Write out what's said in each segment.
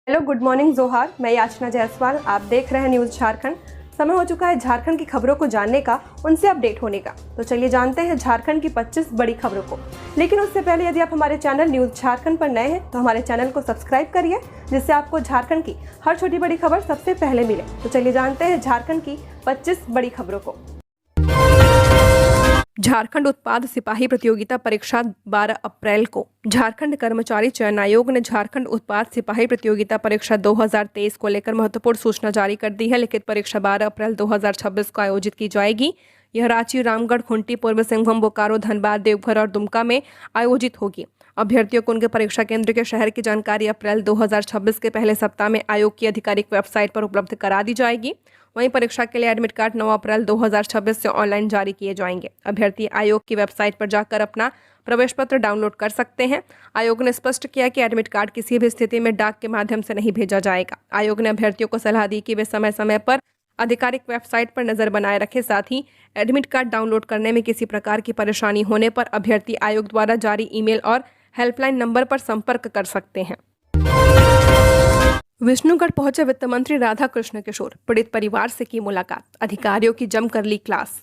Hello, good morning जोहार। मैं याचना जायसवाल। आप देख रहे हैं न्यूज़ झारखंड। समय हो चुका है झारखंड की खबरों को जानने का, उनसे अपडेट होने का। तो चलिए जानते हैं झारखंड की 25 बड़ी खबरों को। लेकिन उससे पहले यदि आप हमारे चैनल न्यूज़ झारखंड पर नए हैं तो हमारे चैनल को सब्सक्राइब करिए, जिससे आपको झारखंड की हर छोटी बड़ी खबर सबसे पहले मिले। तो चलिए जानते हैं झारखंड की 25 बड़ी खबरों को। झारखंड उत्पाद सिपाही प्रतियोगिता परीक्षा 12 अप्रैल को। झारखंड कर्मचारी चयन आयोग ने झारखंड उत्पाद सिपाही प्रतियोगिता परीक्षा 2023 को लेकर महत्वपूर्ण सूचना जारी कर दी है। लिखित परीक्षा 12 अप्रैल 2026 को आयोजित की जाएगी। यह रांची, रामगढ़, खूंटी, पूर्वी सिंहभूम, बोकारो, धनबाद, देवघर और दुमका में आयोजित होगी। अभ्यर्थियों को उनके परीक्षा केंद्र के शहर की जानकारी अप्रैल 2026 के पहले सप्ताह में आयोग की आधिकारिक वेबसाइट पर उपलब्ध करा दी जाएगी। वहीं परीक्षा के लिए एडमिट कार्ड 9 अप्रैल 2026 से ऑनलाइन जारी किए जाएंगे। अभ्यर्थी आयोग की वेबसाइट पर जाकर अपना प्रवेश पत्र डाउनलोड कर सकते हैं। आयोग ने स्पष्ट किया कि एडमिट कार्ड किसी भी स्थिति में डाक के माध्यम से नहीं भेजा जाएगा। आयोग ने अभ्यर्थियों को सलाह दी कि वे समय समय पर आधिकारिक वेबसाइट पर नजर बनाए रखें। साथ ही एडमिट कार्ड डाउनलोड करने में किसी प्रकार की परेशानी होने पर अभ्यर्थी आयोग द्वारा जारी ईमेल और हेल्पलाइन नंबर पर संपर्क कर सकते हैं। विष्णुगढ़ पहुंचे वित्त मंत्री राधाकृष्ण किशोर, पीड़ित परिवार से की मुलाकात, अधिकारियों की जमकर ली क्लास।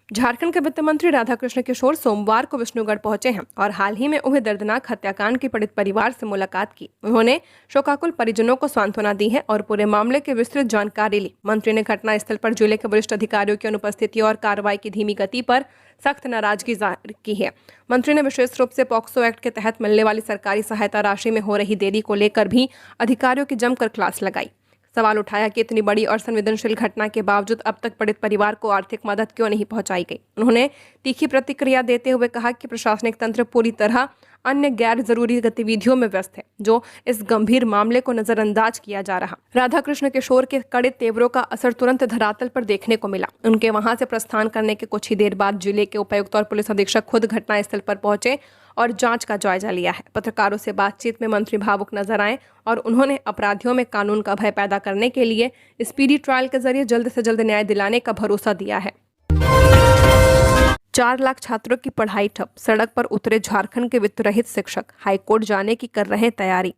झारखंड के वित्त मंत्री राधाकृष्ण किशोर सोमवार को विष्णुगढ़ पहुंचे हैं और हाल ही में हुए दर्दनाक हत्याकांड के पीड़ित परिवार से मुलाकात की। उन्होंने शोकाकुल परिजनों को सांत्वना दी है और पूरे मामले की विस्तृत जानकारी ली। मंत्री ने घटनास्थल पर जिले के वरिष्ठ अधिकारियों की अनुपस्थिति और कार्रवाई की धीमी गति पर सख्त नाराजगी जाहिर की है। मंत्री ने विशेष रूप से पॉक्सो एक्ट के तहत मिलने वाली सरकारी सहायता राशि में हो रही देरी को लेकर भी अधिकारियों की जमकर क्लास लगाई। सवाल उठाया कि इतनी बड़ी और संवेदनशील घटना के बावजूद अब तक पीड़ित परिवार को आर्थिक मदद क्यों नहीं पहुंचाई गई। उन्होंने तीखी प्रतिक्रिया देते हुए कहा कि प्रशासनिक तंत्र पूरी तरह अन्य गैर जरूरी गतिविधियों में व्यस्त है, जो इस गंभीर मामले को नजरअंदाज किया जा रहा। राधाकृष्ण किशोर के कड़े तेवरों का असर तुरंत धरातल पर देखने को मिला। उनके वहां से प्रस्थान करने के कुछ ही देर बाद जिले के उपायुक्त और पुलिस अधीक्षक खुद घटनास्थल पर पहुंचे और जांच का जायजा लिया है। पत्रकारों से बातचीत में मंत्री भावुक नजर आए और उन्होंने अपराधियों में कानून का भय पैदा करने के लिए स्पीडी ट्रायल के जरिए जल्द से जल्द न्याय दिलाने का भरोसा दिया है। 4 लाख छात्रों की पढ़ाई ठप, सड़क पर उतरे झारखंड के वित्त रहित शिक्षक, हाईकोर्ट जाने की कर रहे तैयारी।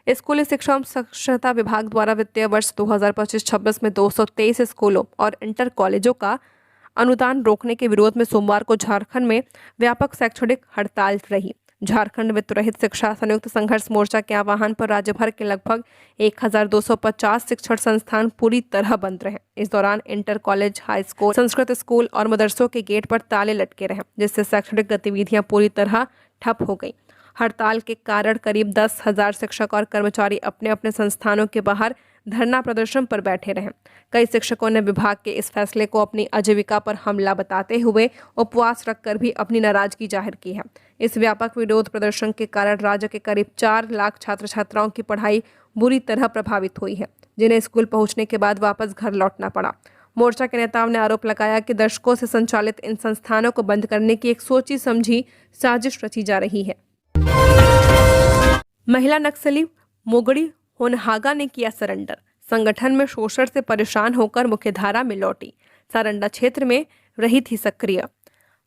स्कूली शिक्षा एवं साक्षरता विभाग द्वारा वित्तीय वर्ष 2025-26 में 223 स्कूलों और इंटर कॉलेजों का अनुदान रोकने के विरोध में सोमवार को झारखंड में व्यापक शैक्षणिक हड़ताल रही। झारखंड वित्त रहित शिक्षा संयुक्त संघर्ष मोर्चा के आह्वान पर राज्य भर के लगभग 1250 शिक्षण संस्थान पूरी तरह बंद रहे। इस दौरान inter college, high school, Sanskrit school और मदरसों के गेट पर ताले लटके रहे, जिससे शैक्षणिक गतिविधियां पूरी तरह ठप हो गई। हड़ताल के कारण करीब 10,000 शिक्षक और कर्मचारी अपने अपने संस्थानों के बाहर धरना प्रदर्शन पर बैठे रहे। कई शिक्षकों ने विभाग के इस फैसले को अपनी आजीविका पर हमला बताते हुए उपवास रखकर भी अपनी नाराजगी जाहिर की है। इस व्यापक विरोध प्रदर्शन के कारण राज्य के करीब 4 लाख छात्र छात्राओं की पढ़ाई बुरी तरह प्रभावित हुई है, जिन्हें स्कूल पहुंचने के बाद वापस घर लौटना पड़ा। मोर्चा के नेताओं ने आरोप लगाया कि दशकों से संचालित इन संस्थानों को बंद करने की एक सोची समझी साजिश रची जा रही है। महिला नक्सली मोगड़ी होनहागा ने किया सरेंडर, संगठन में शोषण से परेशान होकर मुख्यधारा में लौटी। सारंडा क्षेत्र में रही थी सक्रिय।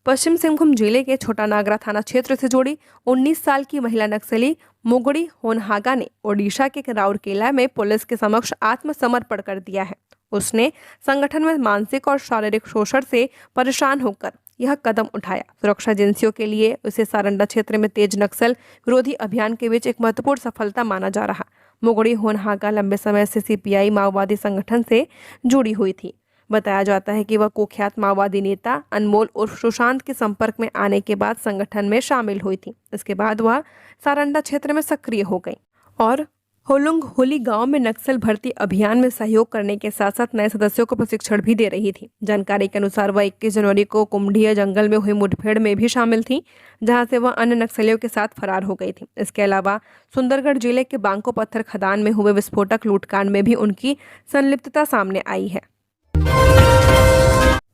पश्चिम सिंहभूम जिले के छोटा नागरा थाना क्षेत्र से जुड़ी 19 साल की महिला नक्सली मोगड़ी होनहागा ने ओडिशा के राउरकेला में पुलिस के समक्ष आत्मसमर्पण कर दिया है। उसने संगठन में मानसिक और शारीरिक शोषण से परेशान होकर यह कदम उठाया। सुरक्षा एजेंसियों के लिए उसे सारंडा क्षेत्र में तेज नक्सल विरोधी अभियान के बीच एक महत्वपूर्ण सफलता माना जा रहा। मोगड़ी होनहागा लंबे समय से सीपीआई माओवादी संगठन से जुड़ी हुई थी। बताया जाता है कि वह कुख्यात माओवादी नेता अनमोल उर्फ सुशांत के संपर्क में आने के बाद संगठन में शामिल हुई थी। इसके बाद वह सारंडा क्षेत्र में सक्रिय हो गई और होलुंग होली गांव में नक्सल भर्ती अभियान में सहयोग करने के साथ साथ नए सदस्यों को प्रशिक्षण भी दे रही थी। जानकारी के अनुसार वह 21 जनवरी को कुम्डिया जंगल में हुई मुठभेड़ में भी शामिल थी, जहां से वह अन्य नक्सलियों के साथ फरार हो गई थी। इसके अलावा सुंदरगढ़ जिले के बांको पत्थर खदान में हुए विस्फोटक लूटकांड में भी उनकी संलिप्तता सामने आई है।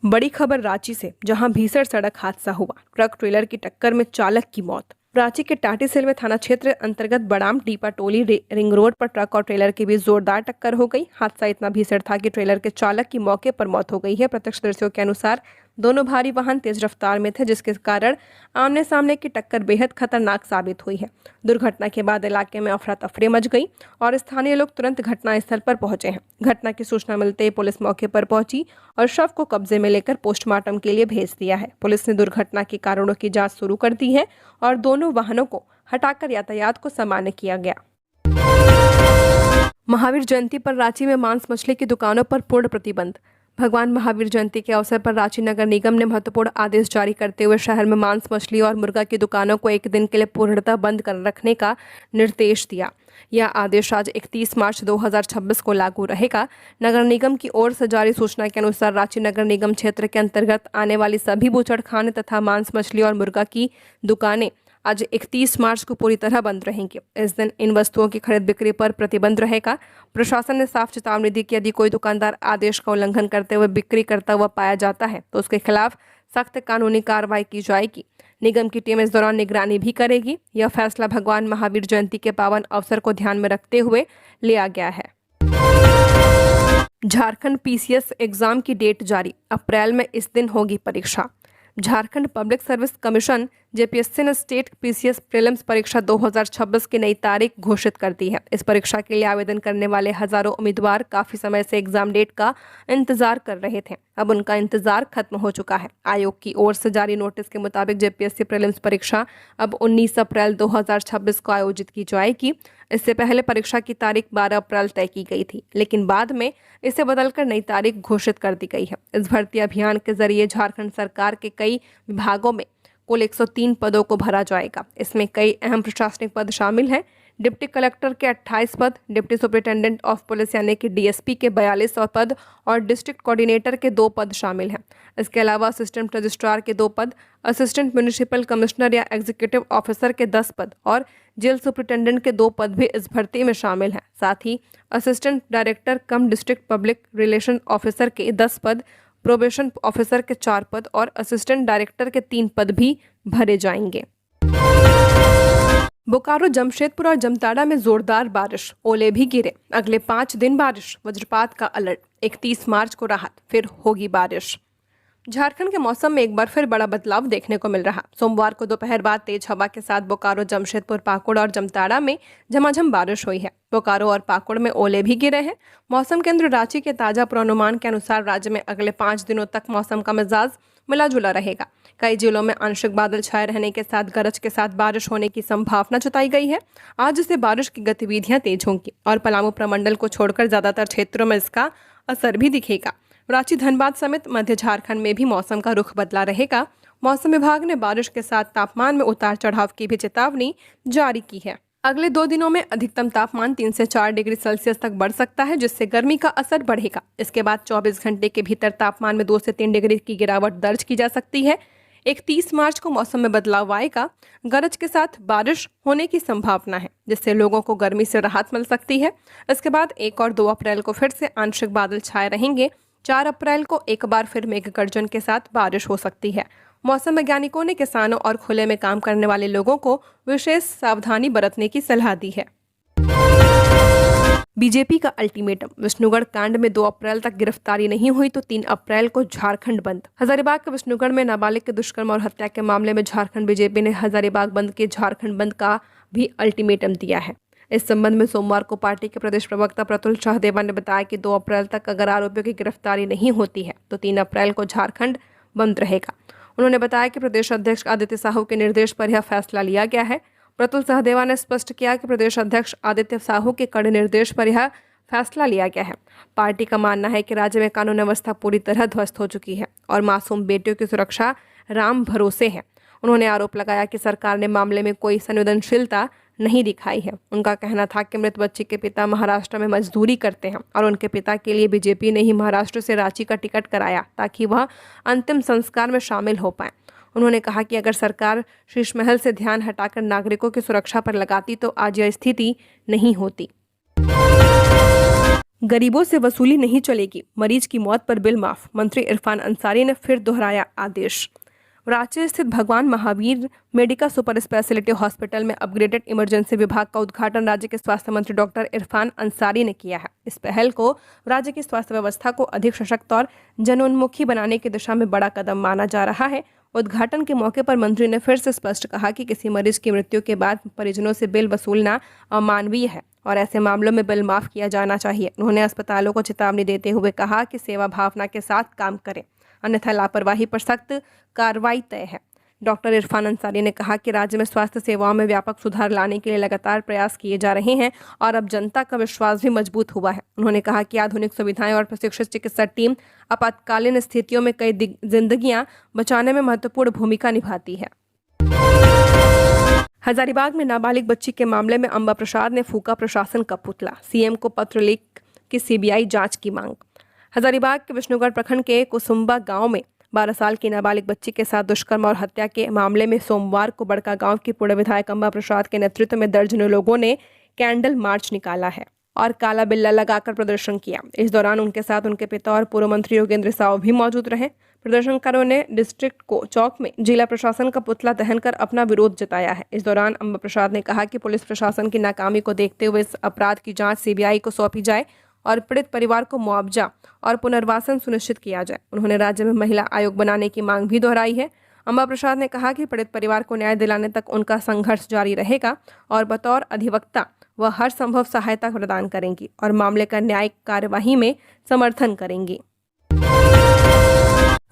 बड़ी खबर रांची से, जहां भीषण सड़क हादसा हुआ, ट्रक ट्रेलर की टक्कर में चालक की मौत। रांची के टाटीसिलवे थाना क्षेत्र अंतर्गत बड़ाम टीपा टोली रिंग रोड पर ट्रक और ट्रेलर के बीच जोरदार टक्कर हो गई। हादसा इतना भीषण था कि ट्रेलर के चालक की मौके पर मौत हो गई है। प्रत्यक्षदर्शियों के अनुसार दोनों भारी वाहन तेज रफ्तार में थे, जिसके कारण आमने सामने की टक्कर बेहद खतरनाक साबित हुई है। दुर्घटना के बाद इलाके में अफरा तफरी मच गई और स्थानीय लोग तुरंत घटनास्थल पर पहुंचे हैं। घटना की सूचना मिलते ही पुलिस मौके पर पहुंची और शव को कब्जे में लेकर पोस्टमार्टम के लिए भेज दिया है। पुलिस ने दुर्घटना के कारणों की जांच शुरू कर दी है और दोनों वाहनों को हटाकर यातायात को सामान्य किया गया। महावीर जयंती पर रांची में मांस मछली की दुकानों पर पूर्ण प्रतिबंध। भगवान महावीर जयंती के अवसर पर रांची नगर निगम ने महत्वपूर्ण आदेश जारी करते हुए शहर में मांस मछली और मुर्गा की दुकानों को एक दिन के लिए पूर्णतः बंद कर रखने का निर्देश दिया। यह आदेश आज 31 मार्च 2026 को लागू रहेगा। नगर निगम की ओर से जारी सूचना के अनुसार रांची नगर निगम क्षेत्र के अंतर्गत आने वाली सभी बूचड़खाने तथा मांस मछली और मुर्गा की दुकानें आज 31 मार्च को पूरी तरह बंद रहेंगी। इस दिन इन वस्तुओं की खरीद बिक्री पर प्रतिबंध रहेगा। प्रशासन ने साफ चेतावनी दी कि यदि कोई दुकानदार आदेश का उल्लंघन करते हुए बिक्री करता हुआ पाया जाता है तो उसके खिलाफ सख्त कानूनी कार्रवाई की जाएगी। निगम की टीम इस दौरान निगरानी भी करेगी। यह फैसला भगवान महावीर जयंती के पावन अवसर को ध्यान में रखते हुए लिया गया है। झारखंड पीसीएस एग्जाम की डेट जारी। अप्रैल में इस दिन होगी परीक्षा। Jharkhand public service commission JPSC ने स्टेट पीसीएस प्रीलिम्स परीक्षा 2026 की नई तारीख घोषित कर दी है। इस परीक्षा के लिए आवेदन करने वाले हजारों उम्मीदवार काफी समय से एग्जाम डेट का इंतजार कर रहे थे। अब उनका इंतजार खत्म हो चुका है। आयोग की ओर से जारी नोटिस के मुताबिक जेपीएससी प्रीलिम्स परीक्षा अब 19 अप्रैल 2026 को आयोजित की जाएगी। इससे पहले परीक्षा की तारीख 12 अप्रैल तय की गई थी, लेकिन बाद में इसे बदलकर नई तारीख घोषित कर दी गई है। इस भर्ती अभियान के जरिए झारखंड सरकार के कई विभागों में कुल 103 पदों को भरा जाएगा। इसमें कई अहम प्रशासनिक पद शामिल हैं। डिप्टी कलेक्टर के 28 पद, डिप्टी सुपरिटेंडेंट ऑफ पुलिस यानी कि डीएसपी के 42 पद और डिस्ट्रिक्ट कोऑर्डिनेटर के 2 पद शामिल हैं। इसके अलावा असिस्टेंट रजिस्ट्रार के 2 पद, असिस्टेंट म्युनिसिपल कमिश्नर या एग्जीक्यूटिव ऑफिसर के 10 पद और जेल सुपरिटेंडेंट के 2 पद भी इस भर्ती में शामिल हैं। साथ ही असिस्टेंट डायरेक्टर कम डिस्ट्रिक्ट पब्लिक रिलेशन ऑफिसर के 10 पद, प्रोबेशन ऑफिसर के 4 पद और असिस्टेंट डायरेक्टर के 3 पद भी भरे जाएंगे। बोकारो, जमशेदपुर और जमताड़ा में जोरदार बारिश, ओले भी गिरे। अगले 5 दिन बारिश, वज्रपात का अलर्ट। 31 मार्च को राहत, फिर होगी बारिश। झारखंड के मौसम में एक बार फिर बड़ा बदलाव देखने को मिल रहा। सोमवार को दोपहर बाद तेज हवा के साथ बोकारो, जमशेदपुर, पाकुड़ और जमताड़ा में झमाझम बारिश हुई है। बोकारो और पाकुड़ में ओले भी गिरे हैं। मौसम केंद्र रांची के ताजा पूर्वानुमान के अनुसार राज्य में अगले 5 दिनों तक मौसम का मिजाज मिला जुला रहेगा। कई जिलों में आंशिक बादल छाए रहने के साथ गरज के साथ बारिश होने की संभावना जताई गई है। आज से बारिश की गतिविधियां तेज होंगी और पलामू प्रमंडल को छोड़कर ज्यादातर क्षेत्रों में इसका असर भी दिखेगा। रांची, धनबाद समेत मध्य झारखंड में भी मौसम का रुख बदला रहेगा। मौसम विभाग ने बारिश के साथ तापमान में उतार चढ़ाव की भी चेतावनी जारी की है। अगले 2 दिनों में अधिकतम तापमान 3 से 4 डिग्री सेल्सियस तक बढ़ सकता है, जिससे गर्मी का असर बढ़ेगा। इसके बाद 24 घंटे के भीतर तापमान में 2 से 3 डिग्री की गिरावट दर्ज की जा सकती है। 31 मार्च को मौसम में बदलाव आएगा। गरज के साथ बारिश होने की संभावना है, जिससे लोगों को गर्मी से राहत मिल सकती है। इसके बाद 1 और 2 अप्रैल को फिर से आंशिक बादल छाए रहेंगे। 4 अप्रैल को एक बार फिर मेघ गर्जन के साथ बारिश हो सकती है। मौसम वैज्ञानिकों ने किसानों और खुले में काम करने वाले लोगों को विशेष सावधानी बरतने की सलाह दी है। बीजेपी का अल्टीमेटम, विष्णुगढ़ कांड में 2 अप्रैल तक गिरफ्तारी नहीं हुई तो 3 अप्रैल को झारखंड बंद। हजारीबाग के विष्णुगढ़ में नाबालिग के दुष्कर्म और हत्या के मामले में झारखंड बीजेपी ने हजारीबाग बंद के झारखंड बंद का भी अल्टीमेटम दिया है। इस संबंध में सोमवार को पार्टी के प्रदेश प्रवक्ता प्रतुल शाहदेवा ने बताया कि 2 अप्रैल तक अगर आरोपियों की गिरफ्तारी नहीं होती है तो 3 अप्रैल को झारखंड बंद रहेगा। उन्होंने बताया कि प्रदेश अध्यक्ष आदित्य साहू के निर्देश पर यह फैसला लिया गया है। प्रतुल शाहदेवा ने स्पष्ट किया कि प्रदेश अध्यक्ष आदित्य साहू के कड़े निर्देश पर यह फैसला लिया गया है। पार्टी का मानना है कि राज्य में कानून व्यवस्था पूरी तरह ध्वस्त हो चुकी है और मासूम बेटियों की सुरक्षा राम भरोसे है। उन्होंने आरोप लगाया कि सरकार ने मामले में कोई संवेदनशीलता नहीं दिखाई है। उनका कहना था कि मृत बच्ची के पिता महाराष्ट्र में मजदूरी करते हैं और उनके पिता के लिए बीजेपी ने ही महाराष्ट्र से रांची का टिकट कराया ताकि वह अंतिम संस्कार में शामिल हो पाए। उन्होंने कहा कि अगर सरकार शीश महल से ध्यान हटाकर नागरिकों की सुरक्षा पर लगाती तो आज यह स्थिति नहीं होती। गरीबों से वसूली नहीं चलेगी, मरीज की मौत पर बिल माफ, मंत्री इरफान अंसारी ने फिर दोहराया आदेश। रांची स्थित भगवान Mahavir Medica super speciality hospital में अपग्रेडेड इमरजेंसी विभाग का उद्घाटन राज्य के स्वास्थ्य मंत्री डॉक्टर इरफान अंसारी ने किया है। इस पहल को राज्य की स्वास्थ्य व्यवस्था को अधिक सशक्त और जनोन्मुखी बनाने की दिशा में बड़ा कदम माना जा रहा है। उद्घाटन के मौके पर मंत्री ने फिर से स्पष्ट कहा कि किसी मरीज की मृत्यु के बाद परिजनों से बिल वसूलना अमानवीय है और ऐसे मामलों में बिल माफ किया जाना चाहिए। उन्होंने अस्पतालों को चेतावनी देते हुए कहा कि सेवा भावना के साथ काम करें, अन्यथा लापरवाही पर सख्त कार्रवाई तय है। डॉक्टर इरफान अंसारी ने कहा कि राज्य में स्वास्थ्य सेवाओं में व्यापक सुधार लाने के लिए लगातार प्रयास किए जा रहे हैं और अब जनता का विश्वास भी मजबूत हुआ है। उन्होंने कहा कि आधुनिक सुविधाएं और प्रशिक्षित चिकित्सा टीम आपातकालीन स्थितियों में कई जिंदगियां बचाने में महत्वपूर्ण भूमिका निभाती है। हजारीबाग में नाबालिग बच्ची के मामले में अंबा प्रसाद ने फूका प्रशासन का पुतला, सीएम को पत्र लिख की सीबीआई जांच की मांग। हजारीबाग के विष्णुगढ़ प्रखंड के कुसुम्बा गांव में 12 साल की नाबालिग बच्ची के साथ दुष्कर्म और हत्या के मामले में सोमवार को बड़का गांव की पूर्व विधायक अंबा प्रसाद के नेतृत्व में दर्जनों लोगों ने कैंडल मार्च निकाला है और काला बिल्ला लगाकर प्रदर्शन किया। इस दौरान उनके साथ उनके पिता और पूर्व मंत्री योगेंद्र साव भी मौजूद रहे। प्रदर्शनकारों ने डिस्ट्रिक्ट को चौक में जिला प्रशासन का पुतला दहन कर अपना विरोध जताया है। इस दौरान अंबा प्रसाद ने कहा कि पुलिस प्रशासन की नाकामी को देखते हुए इस अपराध की जांच सीबीआई को सौंपी जाए और पीड़ित परिवार को मुआवजा और पुनर्वासन सुनिश्चित किया जाए। उन्होंने राज्य में महिला आयोग बनाने की मांग भी दोहराई है। अंबा प्रसाद ने कहा कि पीड़ित परिवार को न्याय दिलाने तक उनका संघर्ष जारी रहेगा और बतौर अधिवक्ता वह हर संभव सहायता प्रदान करेंगी और मामले का न्यायिक कार्यवाही में समर्थन करेंगी।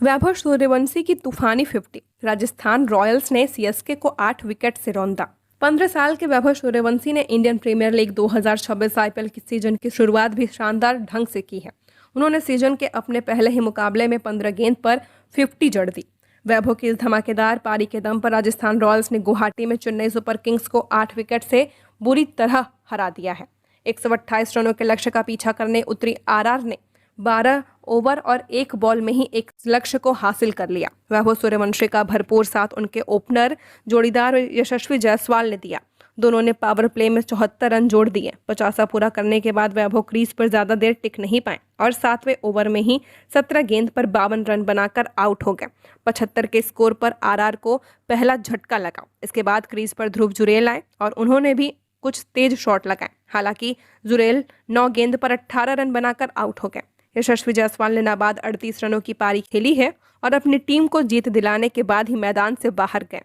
वैभव सूर्यवंशी की तूफानी 50, राजस्थान रॉयल्स ने सीएसके को 8 विकेट से रौंदा। 15 साल के वैभव सूर्यवंशी ने इंडियन प्रीमियर लीग 2026 आईपीएल की सीजन की शुरुआत भी शानदार ढंग से की है। उन्होंने सीजन के अपने पहले ही मुकाबले में 15 गेंद पर 50 जड़ दी। वैभव की इस धमाकेदार पारी के दम पर राजस्थान रॉयल्स ने गुवाहाटी में चेन्नई सुपर किंग्स को 8 विकेट से बुरी तरह हरा दिया है। 128 रनों के लक्ष्य का पीछा करने उतरी आरआर ने 12 ओवर और 1 बॉल में ही एक लक्ष्य को हासिल कर लिया। वैभव सूर्यवंशी का भरपूर साथ उनके ओपनर जोड़ीदार यशस्वी जायसवाल ने दिया। दोनों ने पावर प्ले में 74 रन जोड़ दिए। 50 पूरा करने के बाद वैभव क्रीज पर ज्यादा देर टिक नहीं पाए और 7वें ओवर में ही 17 गेंद पर 52 रन बनाकर आउट हो गए। 75 के स्कोर पर आरआर को पहला झटका लगा। इसके बाद क्रीज पर ध्रुव जुरेल आए और उन्होंने भी कुछ तेज शॉट लगाए। हालांकि जुरेल 9 गेंद पर 18 रन बनाकर आउट हो गए। यशस्वी जायसवाल ने नाबाद 38 रनों की पारी खेली है और अपनी टीम को जीत दिलाने के बाद ही मैदान से बाहर गए।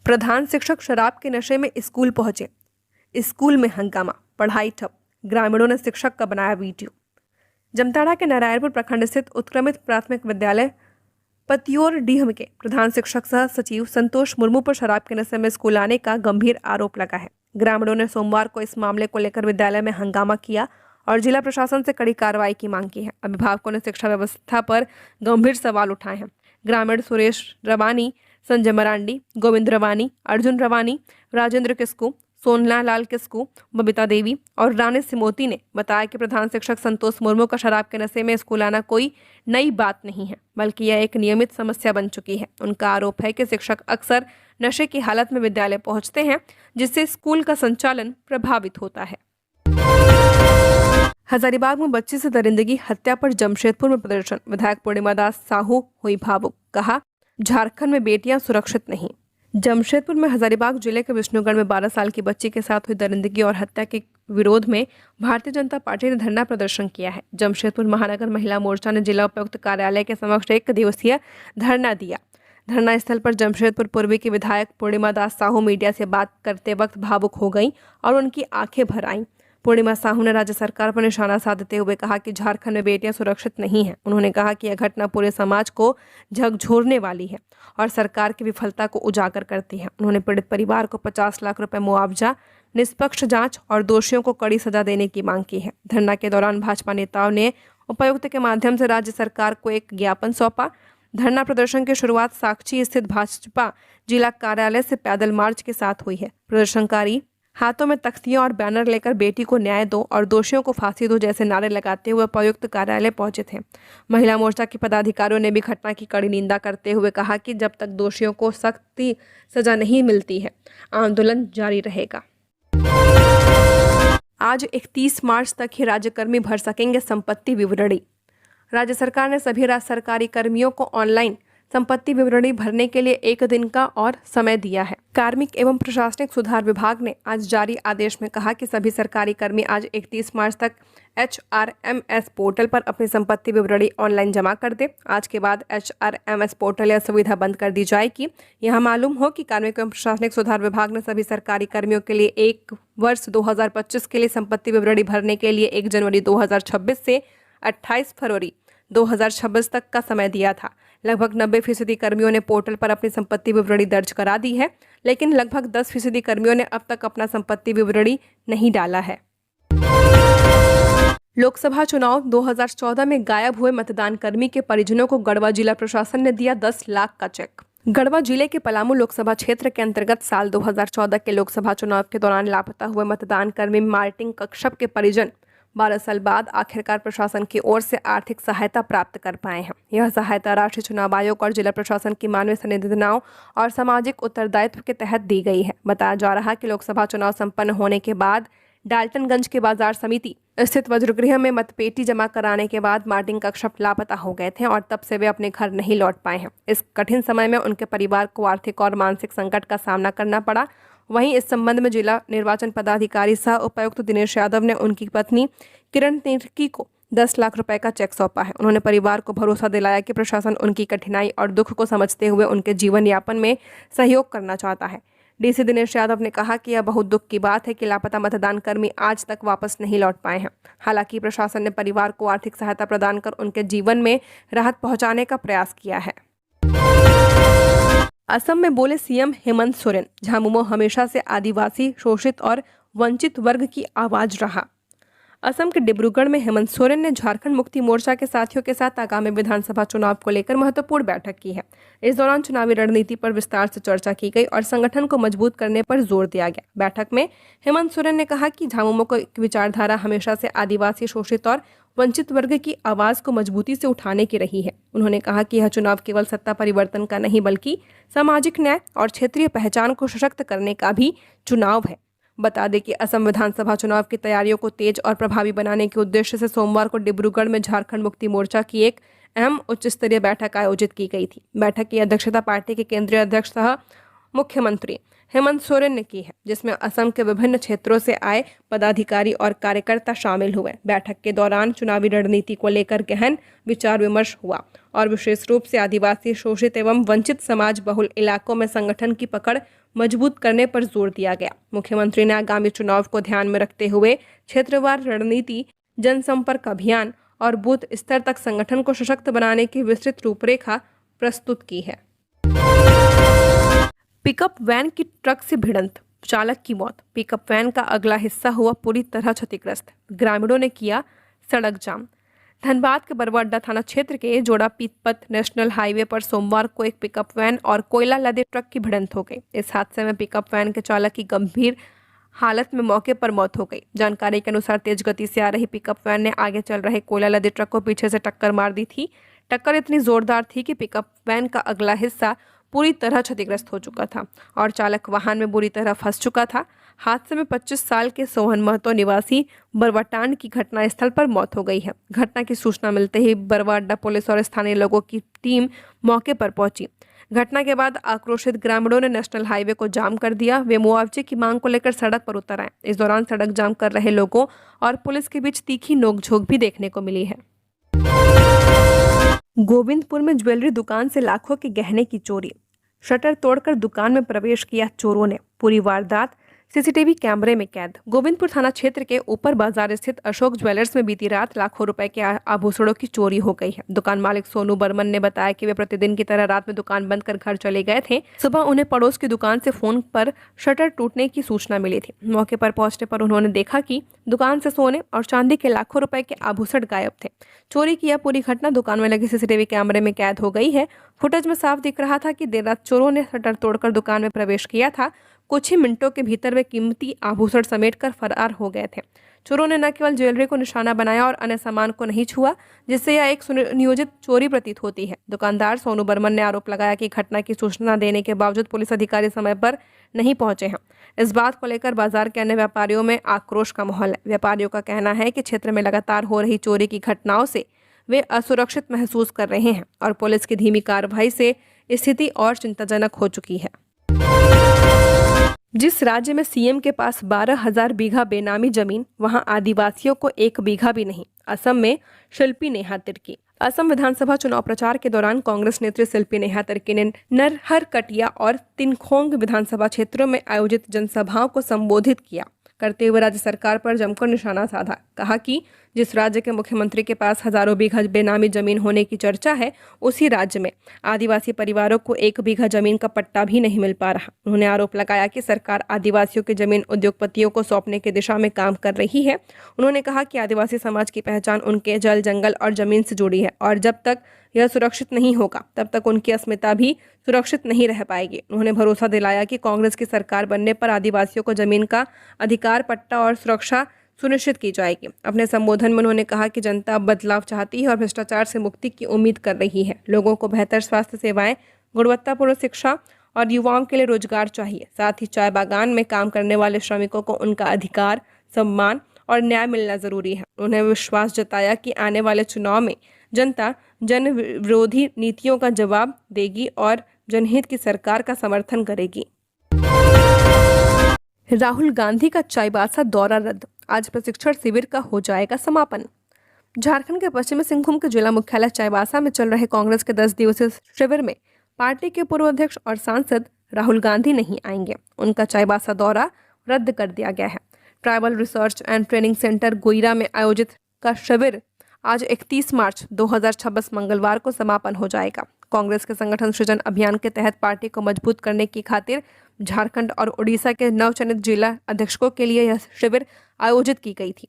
प्रधान शिक्षक शराब के नशे में स्कूल पहुंचे, स्कूल में हंगामा, पढ़ाई ठप, ग्रामीणों ने शिक्षक का बनाया वीडियो। जमताड़ा के नारायणपुर प्रखंड स्थित उत्क्रमित प्राथमिक विद्यालय पतियोरडीह के प्रधान शिक्षक सह सचिव संतोष मुर्मू पर शराब के नशे में स्कूल आने का गंभीर आरोप लगा है। ग्रामीणों ने सोमवार को इस मामले को लेकर विद्यालय में हंगामा किया और जिला प्रशासन से कड़ी कार्रवाई की मांग की है। अभिभावकों ने शिक्षा व्यवस्था पर गंभीर सवाल उठाए हैं। ग्रामीण सुरेश रवानी, संजय मरांडी, गोविंद रवानी, अर्जुन रवानी, राजेंद्र किस्कू, सोनला लाल किस्कू, बबीता देवी और रानी सिमोती ने बताया कि प्रधान शिक्षक संतोष मुर्मू का शराब के नशे में स्कूल आना कोई नई बात नहीं है, बल्कि यह एक नियमित समस्या बन चुकी है। उनका आरोप है कि शिक्षक अक्सर नशे की हालत में विद्यालय पहुंचते हैं, जिससे स्कूल का संचालन प्रभावित होता है। हजारीबाग में बच्ची से दरिंदगी, हत्या पर जमशेदपुर में प्रदर्शन, विधायक पूर्णिमा दास साहू हुई भावुक, कहा झारखंड में बेटियां सुरक्षित नहीं। जमशेदपुर में हजारीबाग जिले के विष्णुगढ़ में 12 साल की बच्ची के साथ हुई दरिंदगी और हत्या के विरोध में भारतीय जनता पार्टी ने धरना प्रदर्शन किया है। जमशेदपुर महानगर महिला मोर्चा ने जिला उपायुक्त कार्यालय के समक्ष 1 दिवसीय धरना दिया। धरना स्थल पर जमशेदपुर पूर्वी की विधायक पूर्णिमा दास साहू मीडिया से बात करते वक्त भावुक हो गईं और उनकी आंखें भर आईं। पूर्णिमा साहू ने राज्य सरकार पर निशाना साधते हुए कहा कि झारखंड में बेटियां सुरक्षित नहीं हैं। उन्होंने कहा कि यह घटना पूरे समाज को झकझोरने वाली है और सरकार की विफलता को उजागर करती है। उन्होंने पीड़ित परिवार को 50 लाख रुपए मुआवजा, निष्पक्ष जांच और दोषियों को कड़ी सजा देने की मांग की है। धरना के दौरान भाजपा नेताओं ने उपायुक्त के माध्यम से राज्य सरकार को एक ज्ञापन सौंपा। धरना प्रदर्शन की शुरुआत साक्षी स्थित भाजपा जिला कार्यालय से पैदल मार्च के साथ हुई है। प्रदर्शनकारी हाथों में तख्तियां और बैनर लेकर बेटी को न्याय दो और दोषियों को फांसी दो जैसे नारे लगाते हुए उपायुक्त कार्यालय पहुंचे थे। महिला मोर्चा के पदाधिकारियों ने भी घटना की कड़ी निंदा करते हुए कहा कि जब तक दोषियों को सख्ती सजा नहीं मिलती है, आंदोलन जारी रहेगा। आज 31 मार्च तक ही राज्यकर्मी भर सकेंगे संपत्ति विवरणी। राज्य सरकार ने सभी सरकारी कर्मियों को ऑनलाइन संपत्ति विवरणी भरने के लिए 1 दिन का और समय दिया है। कार्मिक एवं प्रशासनिक सुधार विभाग ने आज जारी आदेश में कहा कि सभी सरकारी कर्मी आज 31 मार्च तक HRMS पोर्टल पर अपनी संपत्ति विवरणी ऑनलाइन जमा कर दे। आज के बाद HRMS पोर्टल या सुविधा बंद कर दी जाएगी। यह मालूम हो कि कार्मिक एवं प्रशासनिक सुधार विभाग ने सभी सरकारी कर्मियों के लिए 1 वर्ष 2025 के लिए संपत्ति विवरणी भरने के लिए 1 जनवरी 2026 से 28 फरवरी 2026 तक का समय दिया था। लगभग 90% कर्मियों ने पोर्टल पर अपनी संपत्ति विवरणी दर्ज करा दी है, लेकिन लगभग 10% कर्मियों ने अब तक अपना संपत्ति विवरणी नहीं डाला है। लोकसभा चुनाव 2014 में गायब हुए मतदान कर्मी के परिजनों को गढ़वा जिला प्रशासन ने दिया 10 लाख का चेक। गढ़वा जिले के पलामू लोकसभा क्षेत्र के अंतर्गत साल 2014 के लोकसभा चुनाव के दौरान लापता हुए मतदान कर्मी मार्टिन कश्यप के परिजन 12 साल बाद आखिरकार प्रशासन की ओर से आर्थिक सहायता प्राप्त कर पाए हैं। यह सहायता राष्ट्रीय चुनाव आयोग और जिला प्रशासन की मानवीय संवेदनाओं और सामाजिक उत्तरदायित्व के तहत दी गई है। बताया जा रहा है कि लोकसभा चुनाव संपन्न होने के बाद डाल्टनगंज के बाजार समिति स्थित वज्रगृह में मतपेटी जमा कराने के बाद मार्टिन कश्यप लापता हो गए थे और तब से वे अपने घर नहीं लौट पाए हैं। इस कठिन समय में उनके परिवार को आर्थिक और मानसिक संकट का सामना करना पड़ा। वहीं इस संबंध में जिला निर्वाचन पदाधिकारी सह उपायुक्त दिनेश यादव ने उनकी पत्नी किरण तिर्की को 10 लाख रुपए का चेक सौंपा है। उन्होंने परिवार को भरोसा दिलाया कि प्रशासन उनकी कठिनाई और दुख को समझते हुए उनके जीवन यापन में सहयोग करना चाहता है। डीसी दिनेश यादव ने कहा कि यह बहुत दुख की बात है कि लापता मतदान कर्मी आज तक वापस नहीं लौट पाए हैं। हालांकि प्रशासन ने परिवार को आर्थिक सहायता प्रदान कर उनके जीवन में राहत पहुंचाने का प्रयास किया है। असम में बोले सीएम हेमंत सोरेन, झामुमो हमेशा से आदिवासी, शोषित और वंचित वर्ग की आवाज रहा। असम के डिब्रूगढ़ में हेमंत सोरेन ने झारखंड मुक्ति मोर्चा के साथियों के साथ आगामी विधानसभा चुनाव को लेकर महत्वपूर्ण बैठक की है। इस दौरान चुनावी रणनीति पर विस्तार से चर्चा की गई और संगठन को मजबूत करने पर जोर दिया गया। बैठक में हेमंत सोरेन ने कहा कि झामुमो की विचारधारा हमेशा से आदिवासी, शोषित और वंचित वर्ग की आवाज को मजबूती से उठाने की रही है। उन्होंने कहा कि यह चुनाव केवल सत्ता परिवर्तन का नहीं बल्कि सामाजिक न्याय और क्षेत्रीय पहचान को सशक्त करने का भी चुनाव है। बता दें कि असम विधानसभा चुनाव की तैयारियों को तेज और प्रभावी बनाने के उद्देश्य से सोमवार को डिब्रूगढ़ में झारखंड मुक्ति मोर्चा की एक अहम उच्च स्तरीय बैठक आयोजित की गई थी। बैठक की अध्यक्षता पार्टी के केंद्रीय अध्यक्ष सह मुख्यमंत्री हेमंत सोरेन ने की है, जिसमें असम के विभिन्न क्षेत्रों से आए पदाधिकारी और कार्यकर्ता शामिल हुए। बैठक के दौरान चुनावी रणनीति को लेकर गहन विचार विमर्श हुआ और विशेष रूप से आदिवासी, शोषित एवं वंचित समाज बहुल इलाकों में संगठन की पकड़ मजबूत करने पर जोर दिया गया। मुख्यमंत्री ने आगामी चुनाव को ध्यान में रखते हुए क्षेत्रवार रणनीति, जनसंपर्क अभियान और बूथ स्तर तक संगठन को सशक्त बनाने की विस्तृत रूपरेखा प्रस्तुत की है। पिकअप वैन की ट्रक से भिड़ंत, चालक की मौत। पिकअप वैन का अगला हिस्सा हुआ पूरी तरह क्षतिग्रस्त। ग्रामीणों ने किया सड़क जाम। धनबाद के बरवाडा थाना क्षेत्र के जोड़ा पीतपत नेशनल हाईवे पर सोमवार को एक पिकअप वैन और कोयला लदे ट्रक की भिड़ंत हो गई। इस हादसे में पिकअप वैन के चालक की गंभीर हालत में मौके पर मौत हो गई। जानकारी के अनुसार तेज गति से आ रही पिकअप वैन ने आगे चल रहे कोयला लदे ट्रक को पीछे से टक्कर मार दी थी। टक्कर इतनी जोरदार थी कि पिकअप वैन का अगला हिस्सा पूरी तरह क्षतिग्रस्त हो चुका था और चालक वाहन में बुरी तरह फंस चुका था। हादसे में 25 साल के सोहन महतो निवासी बरवाटांड की घटनास्थल पर मौत हो गई है। घटना की सूचना मिलते ही बरवाडा पुलिस और स्थानीय लोगों की टीम मौके पर पहुंची। घटना के बाद आक्रोशित ग्रामीणों ने नेशनल हाईवे को जाम कर दिया। वे मुआवजे की मांग को लेकर सड़क पर उतर आए। इस दौरान सड़क जाम कर रहे लोगों और पुलिस के बीच तीखी नोकझोंक भी देखने को मिली है। गोविंदपुर में ज्वेलरी दुकान से लाखों के गहने की चोरी। शटर तोड़कर दुकान में प्रवेश किया चोरों ने। पूरी वारदात सीसीटीवी कैमरे में कैद। गोविंदपुर थाना क्षेत्र के ऊपर बाजार स्थित अशोक ज्वेलर्स में बीती रात लाखों रुपए के आभूषणों की चोरी हो गई है। दुकान मालिक सोनू बर्मन ने बताया कि वे प्रतिदिन की तरह रात में दुकान बंद कर घर चले गए थे। सुबह उन्हें पड़ोस की दुकान से फोन पर शटर टूटने की सूचना मिली थी। मौके पर पहुंचने पर उन्होंने देखा कि दुकान से सोने और चांदी के लाखों रुपए के आभूषण गायब थे। चोरी की यह पूरी घटना दुकान में लगे सीसीटीवी कैमरे में कैद हो गई है। फुटेज में साफ दिख रहा था कि देर रात चोरों ने शटर तोड़कर दुकान में प्रवेश किया था। कुछ ही मिनटों के भीतर वे कीमती आभूषण समेटकर फरार हो गए थे। चोरों ने न केवल ज्वेलरी को निशाना बनाया और अन्य सामान को नहीं छुआ, जिससे यह एक सुनियोजित चोरी प्रतीत होती है। दुकानदार सोनू बर्मन ने आरोप लगाया कि घटना की सूचना देने के बावजूद पुलिस अधिकारी समय पर नहीं पहुंचे हैं। इस बात को लेकर बाजार के अन्य व्यापारियों में आक्रोश का माहौल है। व्यापारियों का कहना है कि क्षेत्र में लगातार हो रही चोरी की घटनाओं से वे असुरक्षित महसूस कर रहे हैं और पुलिस की धीमी कार्रवाई से स्थिति और चिंताजनक हो चुकी है। जिस राज्य में सीएम के पास 12,000 बीघा बेनामी जमीन, वहां आदिवासियों को 1 बीघा भी नहीं। असम में शिल्पी नेहा तिर्की। असम विधानसभा चुनाव प्रचार के दौरान कांग्रेस नेत्री शिल्पी नेहा तिर्की ने नरहरकटिया और तिनखोंग विधानसभा क्षेत्रों में आयोजित जनसभाओं को संबोधित किया। करते हुए राज्य सरकार पर जमकर निशाना साधा। कहा कि जिस राज्य के मुख्यमंत्री के पास हजारों बीघा बेनामी जमीन होने की चर्चा है, उसी राज्य में आदिवासी परिवारों को 1 बीघा जमीन का पट्टा भी नहीं मिल पा रहा। उन्होंने आरोप लगाया कि सरकार आदिवासियों की जमीन उद्योगपतियों को सौंपने की दिशा में काम कर रही है। उन्होंने कहा कि आदिवासी समाज की पहचान उनके जल, जंगल और जमीन से जुड़ी है और जब तक यह सुरक्षित नहीं होगा तब तक उनकी अस्मिता भी सुरक्षित नहीं रह पाएगी। उन्होंने भरोसा दिलाया कि कांग्रेस की सरकार बनने पर आदिवासियों को जमीन का अधिकार, पट्टा और सुरक्षा सुनिश्चित की जाएगी। अपने संबोधन में उन्होंने कहा कि जनता अब बदलाव चाहती है और भ्रष्टाचार से मुक्ति की उम्मीद कर रही है। लोगों को बेहतर स्वास्थ्य सेवाएं, गुणवत्तापूर्ण शिक्षा और युवाओं के लिए रोजगार चाहिए। साथ ही चाय बागान में काम करने वाले श्रमिकों को उनका अधिकार, सम्मान और न्याय मिलना जरूरी है। उन्होंने विश्वास जताया कि आने वाले चुनाव में जनता जन विरोधी नीतियों का जवाब देगी और जनहित की सरकार का समर्थन करेगी। राहुल गांधी का चाईबासा दौरा रद्द, आज प्रशिक्षण शिविर का हो जाएगा समापन। झारखंड के पश्चिमी सिंहभूम के जिला मुख्यालय चाईबासा में चल रहे कांग्रेस के 10 दिवसीय शिविर में पार्टी के पूर्व अध्यक्ष और सांसद राहुल गांधी नहीं आएंगे। उनका चाईबासा दौरा रद्द कर दिया गया है। Tribal research and training centre Goira में आयोजित का शिविर आज 31 मार्च 2026 मंगलवार को समापन हो जाएगा। कांग्रेस के संगठन सृजन अभियान के तहत पार्टी को मजबूत करने की खातिर झारखंड और उड़ीसा के नवचयनित जिला अध्यक्षों के लिए यह शिविर आयोजित की गई थी।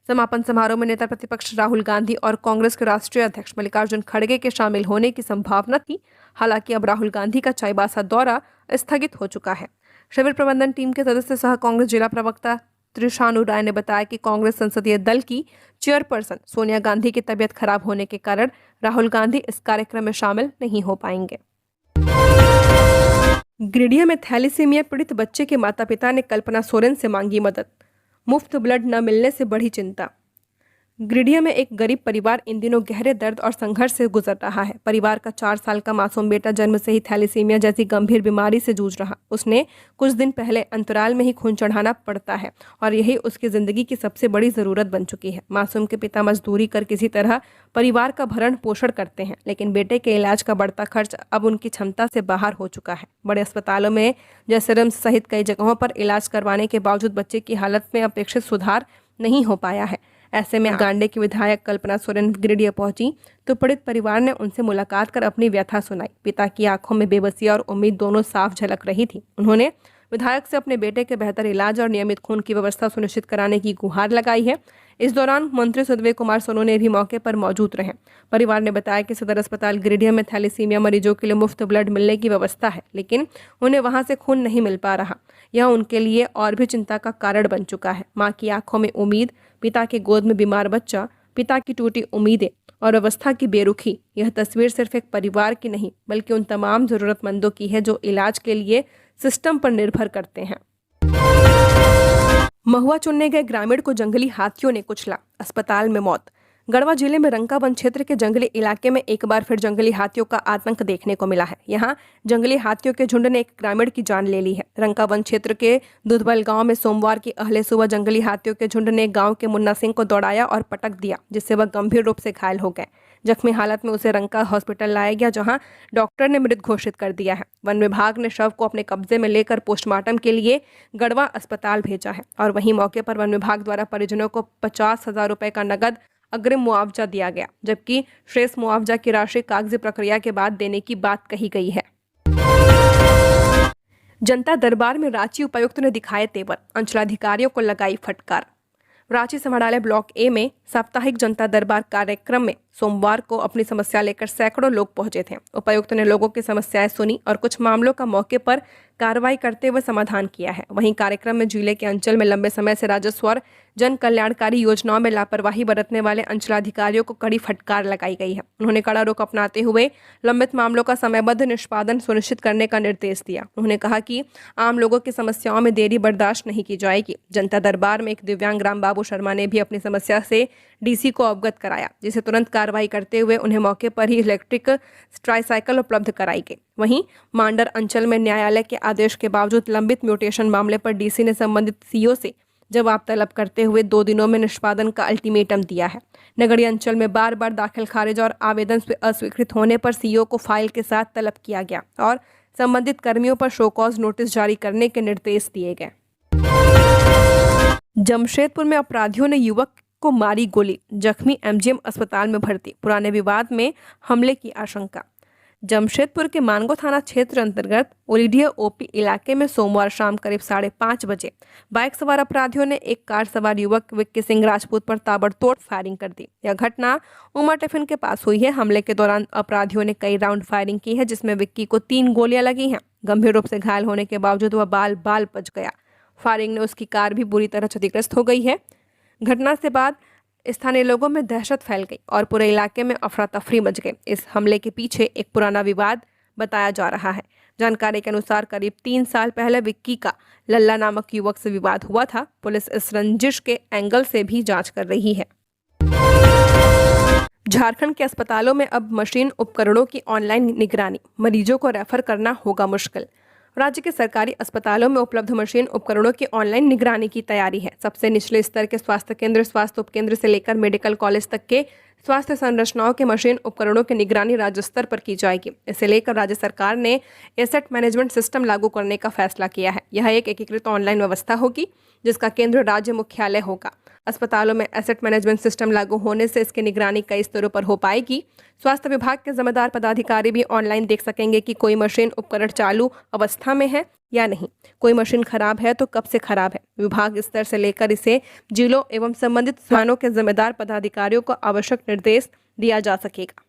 समापन समारोह में नेता प्रतिपक्ष राहुल गांधी और कांग्रेस के राष्ट्रीय अध्यक्ष मल्लिकार्जुन खड़गे के शामिल होने की संभावना थी। हालांकि अब राहुल गांधी का चाईबासा दौरा स्थगित हो चुका है। शिविर प्रबंधन टीम के सदस्य सह कांग्रेस जिला प्रवक्ता त्रिशानु राय ने बताया कि कांग्रेस संसदीय दल की चेयरपर्सन सोनिया गांधी की तबीयत खराब होने के कारण राहुल गांधी इस कार्यक्रम में शामिल नहीं हो पाएंगे। गिरिडीह में थैलीसीमिया पीड़ित बच्चे के माता पिता ने कल्पना सोरेन से मांगी मदद, मुफ्त ब्लड न मिलने से बढ़ी चिंता। गिरिडीह में एक गरीब परिवार इन दिनों गहरे दर्द और संघर्ष से गुजर रहा है। परिवार का 4 साल का मासूम बेटा जन्म से ही थैलीसीमिया जैसी गंभीर बीमारी से जूझ रहा। उसने कुछ दिन पहले अंतराल में ही खून चढ़ाना पड़ता है और यही उसकी जिंदगी की सबसे बड़ी जरूरत बन चुकी है। मासूम के पिता मजदूरी कर किसी तरह परिवार का भरण पोषण करते हैं, लेकिन बेटे के इलाज का बढ़ता खर्च अब उनकी क्षमता से बाहर हो चुका है। बड़े अस्पतालों में जैसे रिम्स सहित कई जगहों पर इलाज करवाने के बावजूद बच्चे की हालत में अपेक्षित सुधार नहीं हो पाया है। ऐसे में गांडे की विधायक कल्पना सोरेन गिरिडीह पहुंची तो पीड़ित परिवार ने उनसे मुलाकात कर अपनी व्यथा सुनाई। पिता की आंखों में बेबसी और उम्मीद दोनों साफ झलक रही थी। उन्होंने विधायक से अपने बेटे के बेहतर इलाज और नियमित खून की व्यवस्था सुनिश्चित कराने की गुहार लगाई है। इस दौरान मंत्री सुदवे कुमार सोनू ने भी मौके पर मौजूद रहे। परिवार ने बताया कि सदर अस्पताल गिरिडीह में थैलीसीमिया मरीजों के लिए मुफ्त ब्लड मिलने की व्यवस्था है, लेकिन उन्हें वहां से खून नहीं मिल पा रहा। यह उनके लिए और भी चिंता का कारण बन चुका है। मां की आंखों में उम्मीद, पिता के गोद में बीमार बच्चा, पिता की टूटी उम्मीदें और व्यवस्था की बेरुखी। यह तस्वीर सिर्फ एक परिवार की नहीं बल्कि उन तमाम जरूरतमंदों की है जो इलाज के लिए सिस्टम पर निर्भर करते हैं। महुआ चुनने गए ग्रामीण को जंगली हाथियों ने कुचला, अस्पताल में मौत। गढ़वा जिले में रंका वन क्षेत्र के जंगली इलाके में एक बार फिर जंगली हाथियों का आतंक देखने को मिला है। यहाँ जंगली हाथियों के झुंड ने एक ग्रामीण की जान ले ली है। रंका वन क्षेत्र के दुधबल गांव में सोमवार की अहले सुबह जंगली हाथियों के झुंड ने गांव के मुन्ना सिंह को दौड़ाया और पटक दिया, जिससे वह गंभीर रूप से घायल हो गए। जख्मी हालत में उसे रंका हॉस्पिटल लाया गया, जहां डॉक्टर ने मृत घोषित कर दिया है। वन विभाग ने शव को अपने कब्जे में लेकर पोस्टमार्टम के लिए गढ़वा अस्पताल भेजा है और वहीं मौके पर वन विभाग द्वारा परिजनों को 50,000 रुपए का नगद अग्रिम मुआवजा दिया गया, जबकि शेष मुआवजा की राशि कागजी प्रक्रिया के बाद देने की बात कही गई है। जनता दरबार में रांची उपायुक्त ने दिखाए तेवर, अंचलाधिकारियों को लगाई फटकार। रांची समाहरणालय ब्लॉक ए में साप्ताहिक जनता दरबार कार्यक्रम में सोमवार को अपनी समस्या लेकर सैकड़ों लोग पहुंचे थे। उपायुक्त ने लोगों की समस्याएं सुनी और कुछ मामलों का मौके पर कार्रवाई करते हुए समाधान किया है। वहीं कार्यक्रम में जिले के अंचल में लंबे समय से राजस्व और जन कल्याणकारी योजनाओं में लापरवाही बरतने वाले अंचलाधिकारियों को कड़ी फटकार लगाई गई है। उन्होंने कड़ा रुख अपनाते हुए लंबित मामलों का समयबद्ध निष्पादन सुनिश्चित करने का निर्देश दिया। उन्होंने कहा कि आम लोगों की समस्याओं में देरी बर्दाश्त नहीं की जाएगी। जनता दरबार में एक दिव्यांग राम बाबू शर्मा ने भी अपनी समस्या से डीसी को अवगत कराया, जिसे तुरंत कार्रवाई करते हुए उन्हें मौके पर ही इलेक्ट्रिक ट्राईसाइकिल उपलब्ध कराई गई। वहीं मांडर अंचल में न्यायालय के आदेश के बावजूद लंबित म्यूटेशन मामले पर डीसी ने संबंधित सीओ से जवाब तलब करते हुए 2 दिनों में निष्पादन का अल्टीमेटम दिया है। नगरीय अंचल में बार बार दाखिल खारिज और आवेदन अस्वीकृत होने पर सीओ को फाइल के साथ तलब किया गया और संबंधित कर्मियों पर शो कॉज नोटिस जारी करने के निर्देश दिए गए। जमशेदपुर में अपराधियों ने युवक को मारी गोली, जख्मी एमजीएम अस्पताल में भर्ती, पुराने विवाद में हमले की आशंका। जमशेदपुर के मानगो थाना क्षेत्र अंतर्गत ओलिडिया ओपी इलाके में सोमवार शाम करीब 5:30 बजे बाइक सवार अपराधियों ने एक कार सवार युवक विक्की सिंह राजपूत पर ताबड़तोड़ फायरिंग कर दी। यह घटना उमा टिफिन के पास हुई है। हमले के दौरान अपराधियों ने कई राउंड फायरिंग की है, जिसमें विक्की को 3 गोलियां लगी हैं। गंभीर रूप से घायल होने के बावजूद वह बाल बच गया। फायरिंग ने उसकी कार भी बुरी तरह क्षतिग्रस्त हो गई है। घटना से बाद स्थानीय लोगों में दहशत फैल गई और पूरे इलाके में अफरा तफरी मच गई। इस हमले के पीछे एक पुराना विवाद बताया जा रहा है। जानकारी के अनुसार करीब 3 साल पहले विक्की का लल्ला नामक युवक से विवाद हुआ था। पुलिस इस रंजिश के एंगल से भी जांच कर रही है। झारखंड के अस्पतालों में अब मशीन उपकरणों की ऑनलाइन निगरानी, मरीजों को रेफर करना होगा मुश्किल। राज्य के सरकारी अस्पतालों में उपलब्ध मशीन उपकरणों की ऑनलाइन निगरानी की तैयारी है। सबसे निचले स्तर के स्वास्थ्य केंद्र, स्वास्थ्य उपकेंद्र से लेकर मेडिकल कॉलेज तक के स्वास्थ्य संरचनाओं के मशीन उपकरणों की निगरानी राज्य स्तर पर की जाएगी। इसे लेकर राज्य सरकार ने एसेट मैनेजमेंट सिस्टम लागू करने का फैसला किया है। यह एक एकीकृत ऑनलाइन व्यवस्था होगी जिसका केंद्र राज्य मुख्यालय होगा। अस्पतालों में एसेट मैनेजमेंट सिस्टम लागू होने से इसकी निगरानी कई स्तरों पर हो पाएगी। स्वास्थ्य विभाग के जिम्मेदार पदाधिकारी भी ऑनलाइन देख सकेंगे कि कोई मशीन उपकरण चालू अवस्था में है या नहीं, कोई मशीन खराब है तो कब से खराब है। विभाग स्तर से लेकर इसे जिलों एवं संबंधित स्थानों के जिम्मेदार पदाधिकारियों को आवश्यक निर्देश दिया जा सकेगा।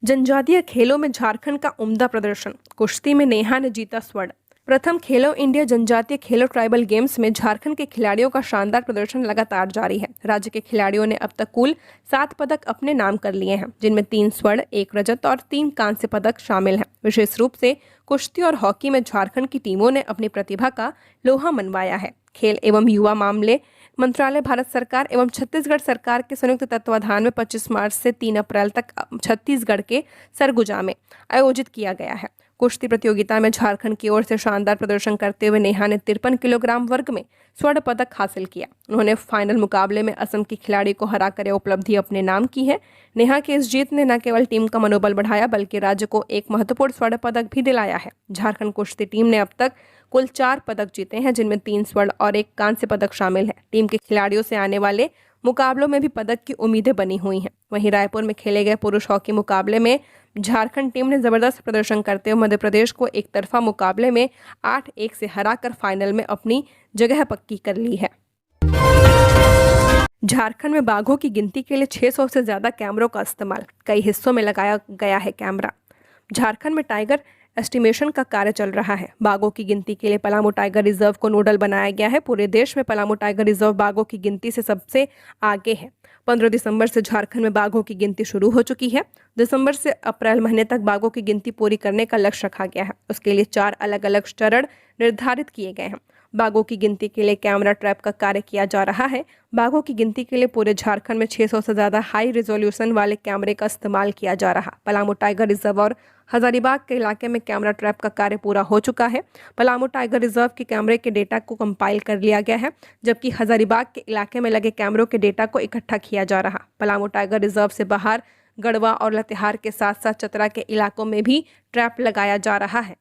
जनजातीय खेलों में झारखंड का उम्दा प्रदर्शन, कुश्ती में नेहा ने जीता स्वर्ण। प्रथम खेलो इंडिया जनजातीय खेलों ट्राइबल गेम्स में झारखंड के खिलाड़ियों का शानदार प्रदर्शन लगातार जारी है। राज्य के खिलाड़ियों ने अब तक कुल 7 पदक अपने नाम कर लिए हैं, जिनमें 3 स्वर्ण, 1 रजत और 3 कांस्य पदक शामिल हैं। विशेष रूप से कुश्ती और हॉकी में झारखंड की टीमों ने अपनी प्रतिभा का लोहा मनवाया है। खेल एवं युवा मामले मंत्रालय, भारत सरकार एवं छत्तीसगढ़ सरकार के संयुक्त तत्वाधान में 25 मार्च से 3 अप्रैल तक छत्तीसगढ़ के सरगुजा में आयोजित किया गया है। कुश्ती प्रतियोगिता में झारखंड की ओर से शानदार प्रदर्शन करते हुए नेहा ने 53 किलोग्राम वर्ग में स्वर्ण पदक हासिल किया। उन्होंने फाइनल मुकाबले में असम की खिलाड़ी को हराकर यह उपलब्धि अपने नाम की है। नेहा की इस जीत ने न केवल टीम का मनोबल बढ़ाया बल्कि राज्य को एक महत्वपूर्ण स्वर्ण पदक भी दिलाया है। झारखंड कुश्ती टीम ने अब तक कुल 4 पदक जीते हैं, जिनमें 3 स्वर्ण और 1 कांस्य पदक शामिल है। टीम के खिलाड़ियों से आने वाले मुकाबलों में भी पदक की उम्मीदें बनी हुई हैं। वहीं रायपुर में खेले गए पुरुष हॉकी मुकाबले में झारखंड टीम ने जबरदस्त प्रदर्शन करते हुए मध्य प्रदेश को एक तरफा मुकाबले में 8-1 से हराकर फाइनल में अपनी जगह पक्की कर ली है। झारखंड में बाघों की गिनती के लिए 600 से ज्यादा कैमरों का इस्तेमाल, कई हिस्सों में लगाया गया है कैमरा। झारखंड में टाइगर एस्टिमेशन का कार्य चल रहा है। बाघों की गिनती के लिए पलामू टाइगर रिजर्व को नोडल बनाया गया है। पूरे देश में पलामू टाइगर रिजर्व बाघों की गिनती से सबसे आगे है। 15 दिसंबर से झारखंड में बाघों की गिनती शुरू हो चुकी है। दिसंबर से अप्रैल महीने तक बाघों की गिनती पूरी करने का लक्ष्य रखा गया है। उसके लिए 4 अलग अलग चरण निर्धारित किए गए हैं। बाघों की गिनती के लिए कैमरा ट्रैप का कार्य किया जा रहा है। बाघों की गिनती के लिए पूरे झारखंड में 600 से ज्यादा हाई रिजोल्यूशन वाले कैमरे का इस्तेमाल किया जा रहा। पलामू टाइगर रिजर्व और हजारीबाग के इलाके में कैमरा ट्रैप का कार्य पूरा हो चुका है। पलामू टाइगर रिजर्व के कैमरे के डेटा को कंपाइल कर लिया गया है, जबकि हजारीबाग के इलाके में लगे कैमरों के डेटा को इकट्ठा किया जा रहा। पलामू टाइगर रिजर्व से बाहर गढ़वा और लातेहार के साथ साथ चतरा के इलाकों में भी ट्रैप लगाया जा रहा है।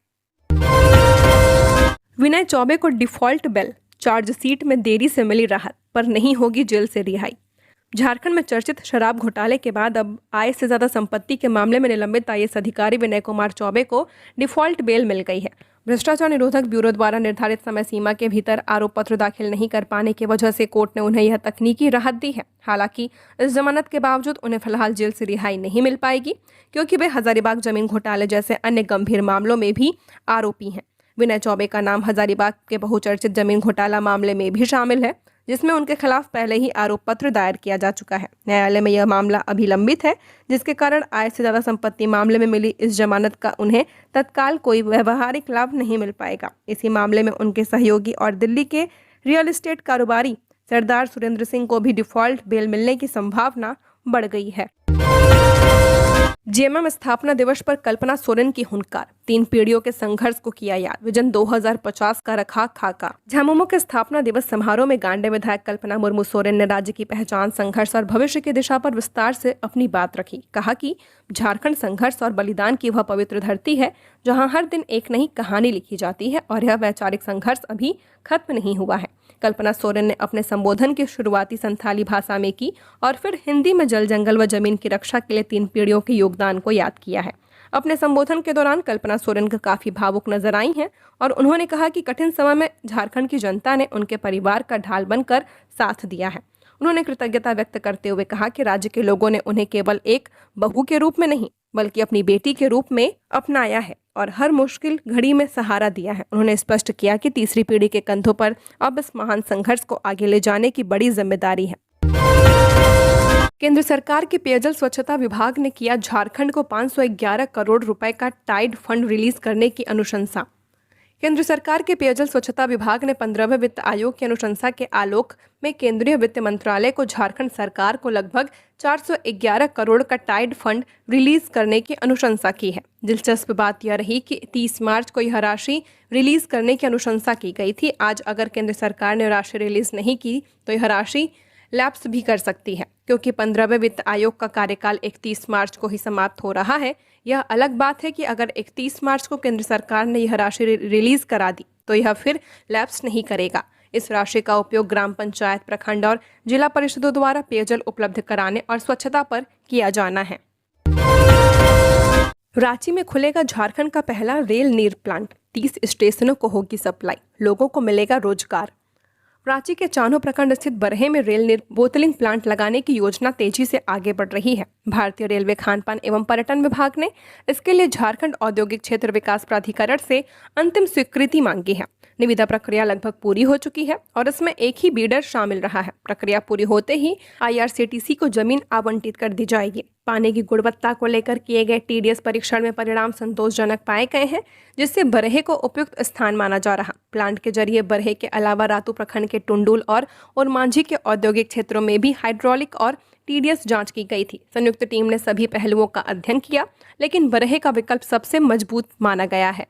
विनय चौबे को डिफॉल्ट बेल, चार्जशीट में देरी से मिली राहत, पर नहीं होगी जेल से रिहाई। झारखंड में चर्चित शराब घोटाले के बाद अब आय से ज्यादा संपत्ति के मामले में निलंबित आईएएस अधिकारी विनय कुमार चौबे को डिफॉल्ट बेल मिल गई है। भ्रष्टाचार निरोधक ब्यूरो द्वारा निर्धारित समय सीमा के भीतर आरोप पत्र दाखिल नहीं कर पाने की वजह से कोर्ट ने उन्हें यह तकनीकी राहत दी है। हालांकि इस जमानत के बावजूद उन्हें फिलहाल जेल से रिहाई नहीं मिल पाएगी, क्योंकि वे हजारीबाग जमीन घोटाले जैसे अन्य गंभीर मामलों में भी आरोपी हैं। विनय चौबे का नाम हजारीबाग के बहुचर्चित जमीन घोटाला मामले में भी शामिल है, जिसमें उनके खिलाफ पहले ही आरोप पत्र दायर किया जा चुका है। न्यायालय में यह मामला अभी लंबित है, जिसके कारण आय से ज्यादा संपत्ति मामले में मिली इस जमानत का उन्हें तत्काल कोई व्यवहारिक लाभ नहीं मिल पाएगा। इसी मामले में उनके सहयोगी और दिल्ली के रियल एस्टेट कारोबारी सरदार सुरेंद्र सिंह को भी डिफॉल्ट बेल मिलने की संभावना बढ़ गई है। जेएमएम स्थापना दिवस पर कल्पना सोरेन की हुंकार, 3 पीढ़ियों के संघर्ष को किया याद, विजन 2050 का रखा खाका। झामुमो के स्थापना दिवस समारोह में गांडे विधायक कल्पना मुर्मू सोरेन ने राज्य की पहचान, संघर्ष और भविष्य की दिशा पर विस्तार से अपनी बात रखी। कहा कि झारखंड संघर्ष और बलिदान की वह पवित्र धरती है जहां हर दिन एक नई कहानी लिखी जाती है और यह वैचारिक संघर्ष अभी खत्म नहीं हुआ है। कल्पना सोरेन ने अपने संबोधन की शुरुआती संथाली भाषा में की और फिर हिंदी में जल, जंगल व जमीन की रक्षा के लिए 3 पीढ़ियों के योगदान को याद किया है। अपने संबोधन के दौरान कल्पना सोरेन काफी भावुक नजर आई हैं और उन्होंने कहा कि कठिन समय में झारखंड की जनता ने उनके परिवार का ढाल बनकर साथ दिया है। उन्होंने कृतज्ञता व्यक्त करते हुए कहा कि राज्य के लोगों ने उन्हें केवल एक बहू के रूप में नहीं बल्कि अपनी बेटी के रूप में अपनाया है और हर मुश्किल घड़ी में सहारा दिया है। उन्होंने स्पष्ट किया कि तीसरी पीढ़ी के कंधों पर अब इस महान संघर्ष को आगे ले जाने की बड़ी जिम्मेदारी है। केंद्र सरकार के पेयजल स्वच्छता विभाग ने किया झारखंड को 511 करोड़ रुपए का टाइड फंड रिलीज करने की अनुशंसा। केंद्र सरकार के पेयजल स्वच्छता विभाग ने 15वें वित्त आयोग की अनुशंसा के आलोक में केंद्रीय वित्त मंत्रालय को झारखंड सरकार को लगभग 411 करोड़ का टाइड फंड रिलीज करने की अनुशंसा की है। दिलचस्प बात यह रही कि 30 मार्च को यह राशि रिलीज करने की अनुशंसा की गई थी। आज अगर केंद्र सरकार ने राशि रिलीज नहीं की तो यह राशि लैप्स भी कर सकती है, क्योंकि 15वें वित्त आयोग का कार्यकाल 31 मार्च को ही समाप्त हो रहा है। यह अलग बात है कि अगर 31 मार्च को केंद्र सरकार ने यह राशि रिलीज करा दी तो यह फिर लैप्स नहीं करेगा। इस राशि का उपयोग ग्राम पंचायत, प्रखंड और जिला परिषदों द्वारा पेयजल उपलब्ध कराने और स्वच्छता पर किया जाना है। रांची में खुलेगा झारखंड का पहला रेल नीर प्लांट, 30 स्टेशनों को होगी सप्लाई, लोगों को मिलेगा रोजगार। रांची के चान्हो प्रखंड स्थित बरहे में रेल बोतलिंग प्लांट लगाने की योजना तेजी से आगे बढ़ रही है। भारतीय रेलवे, खानपान एवं पर्यटन विभाग ने इसके लिए झारखंड औद्योगिक क्षेत्र विकास प्राधिकरण से अंतिम स्वीकृति मांगी है। निविदा प्रक्रिया लगभग पूरी हो चुकी है और इसमें एक ही बीडर शामिल रहा है। प्रक्रिया पूरी होते ही IRCTC को जमीन आवंटित कर दी जाएगी। पानी की गुणवत्ता को लेकर किए गए TDS परीक्षण में परिणाम संतोषजनक पाए गए हैं, जिससे बरहे को उपयुक्त स्थान माना जा रहा। प्लांट के जरिए बरहे के अलावा रातू प्रखंड के टुंडुल और मांझी के औद्योगिक क्षेत्रों में भी हाइड्रोलिक और TDS जांच की गई थी। संयुक्त टीम ने सभी पहलुओं का अध्ययन किया, लेकिन बरहे का विकल्प सबसे मजबूत माना गया है।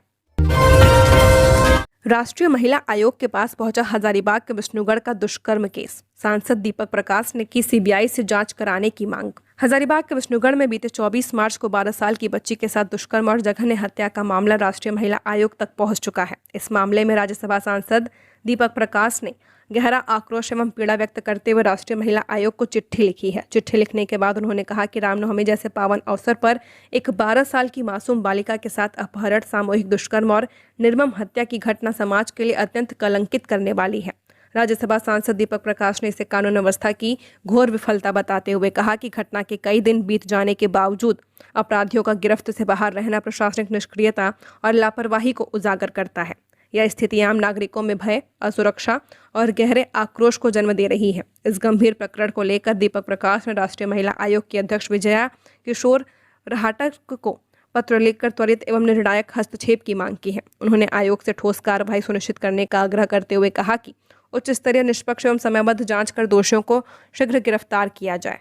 राष्ट्रीय महिला आयोग के पास पहुंचा हजारीबाग के विष्णुगढ़ का दुष्कर्म केस। सांसद दीपक प्रकाश ने की CBI से जांच कराने की मांग। हजारीबाग के विष्णुगढ़ में बीते 24 मार्च को 12 साल की बच्ची के साथ दुष्कर्म और जघन्य हत्या का मामला राष्ट्रीय महिला आयोग तक पहुंच चुका है। इस मामले में राज्यसभा सांसद दीपक प्रकाश ने गहरा आक्रोश एवं पीड़ा व्यक्त करते हुए राष्ट्रीय महिला आयोग को चिट्ठी लिखी है। चिट्ठी लिखने के बाद उन्होंने कहा कि रामनवमी जैसे पावन अवसर पर एक 12 साल की मासूम बालिका के साथ अपहरण, सामूहिक दुष्कर्म और निर्मम हत्या की घटना समाज के लिए अत्यंत कलंकित करने वाली है। राज्यसभा सांसद दीपक प्रकाश ने इसे कानून व्यवस्था की घोर विफलता बताते हुए कहा कि घटना के कई दिन बीत जाने के बावजूद अपराधियों का गिरफ्त से बाहर रहना प्रशासनिक निष्क्रियता और लापरवाही को उजागर करता है। यह स्थिति आम नागरिकों में भय, असुरक्षा और गहरे आक्रोश को जन्म दे रही है। इस गंभीर प्रकरण को लेकर दीपक प्रकाश ने राष्ट्रीय महिला आयोग की अध्यक्ष विजया किशोर रहाटक को पत्र लिखकर त्वरित एवं निर्णायक हस्तक्षेप की मांग की है। उन्होंने आयोग से ठोस कार्रवाई सुनिश्चित करने का आग्रह करते हुए कहा कि उच्च स्तरीय, निष्पक्ष एवं समयबद्ध जांच कर दोषियों को शीघ्र गिरफ्तार किया जाए।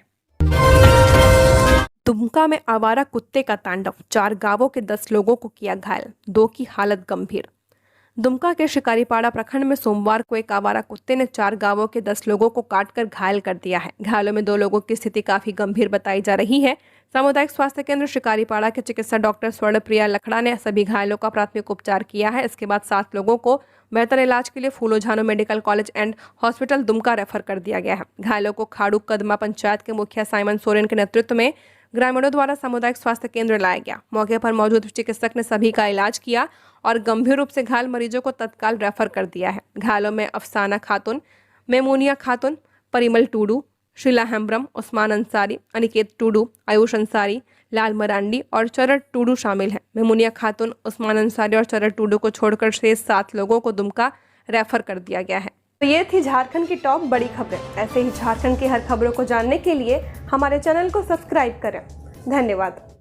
दुमका में आवारा कुत्ते का तांडव, 4 गांवों के 10 लोगों को किया घायल, 2 की हालत गंभीर। दुमका के शिकारीपाड़ा प्रखंड में सोमवार को एक आवारा कुत्ते ने 4 गांवों के 10 लोगों को काटकर घायल कर दिया है। घायलों में 2 लोगों की स्थिति काफी गंभीर बताई जा रही है। सामुदायिक स्वास्थ्य केंद्र शिकारीपाड़ा के चिकित्सक डॉक्टर स्वर्णप्रिया लखड़ा ने सभी घायलों का प्राथमिक उपचार किया है। इसके बाद 7 लोगों को बेहतर इलाज के लिए फूलो झानो medical college and hospital Dumka refer कर दिया गया है। घायलों को खाड़ू कदमा पंचायत के मुखिया साइमन सोरेन के नेतृत्व में ग्रामीणों द्वारा सामुदायिक स्वास्थ्य केंद्र लाया गया। मौके पर मौजूद चिकित्सक ने सभी का इलाज किया और गंभीर रूप से घायल मरीजों को तत्काल रेफर कर दिया है। घायलों में अफसाना खातून, मेमोनिया खातून, परिमल टूडू, शीला हेम्ब्रम, उस्मान अंसारी, अनिकेत टूडू, आयुष अंसारी, लाल मरांडी और चरण टूडू शामिल हैं। मेमोनिया खातून, उस्मान अंसारी और चरण टूडू को छोड़कर शेष 7 लोगों को दुमका रेफर कर दिया गया है। तो ये थी झारखंड की टॉप बड़ी खबरें। ऐसे ही झारखंड की हर खबरों को जानने के लिए हमारे चैनल को सब्सक्राइब करें। धन्यवाद।